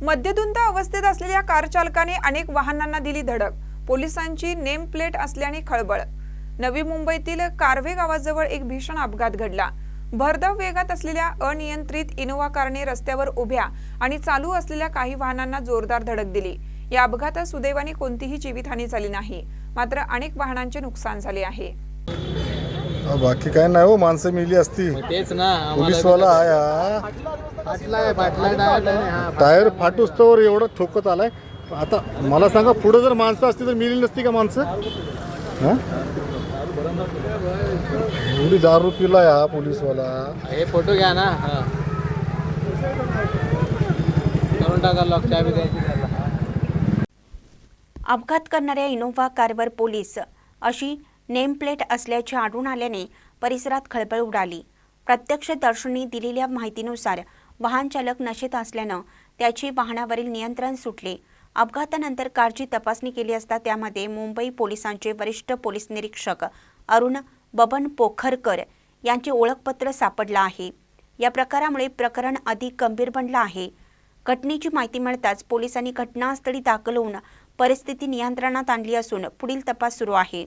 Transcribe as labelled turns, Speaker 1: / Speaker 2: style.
Speaker 1: मद्यधुंद अवस्थेत असलेल्या कार चालकाने अनेक वाहनांना दिली धडक। पोलिसांची नेम प्लेट असल्याने खळबळ। नवी मुंबईतील कारवे गावाजवळ एक भीषण अपघात घडला। भरधाव वेगात असलेल्या अनियंत्रित इनोव्हा कारने रस्त्यावर उभ्या आणि चालू असलेल्या काही वाहनांना जोरदार धडक दिली। या अपघातात सुदैवाने कोणतीही जीवितहानी झाली नाही, मात्र अनेक वाहनांचे नुकसान झाले आहे।
Speaker 2: बाकी काय नाही हो, माणसं मिली असती।
Speaker 3: तेच ना,
Speaker 2: पोलीसवाला आया टायर फाटूस तर एवढं ठोकत आलाय। आता मला सांगा, पुढे जर माणसं असती तर मिली नसती का माणसं? एवढी दारू पिला या पोलीसवाला।
Speaker 3: हे फोटो घ्या ना, करून टाका लॉक, चाबी द्यायची त्याला।
Speaker 4: अपघात करणाऱ्या इनोव्हा कारवर पोलीस अशी नेम प्लेट असल्याचे आढळून आल्याने परिसरात खळबळ उडाली। प्रत्यक्षदर्शींनी दिलेल्या माहितीनुसार वाहन चालक नशेत असल्यानं त्याचे वाहनावरील नियंत्रण सुटले। अपघातानंतर कारची तपासणी केली असता त्यामध्ये मुंबई पोलिसांचे वरिष्ठ पोलीस निरीक्षक अरुण बबन पोखरकर यांचे ओळखपत्र सापडलं आहे। या प्रकारामुळे प्रकरण अधिक गंभीर बनलं आहे। घटनेची माहिती मिळताच पोलिसांनी घटनास्थळी दाखल होऊन परिस्थिती नियंत्रणात आणली असून पुढील तपास सुरू आहे।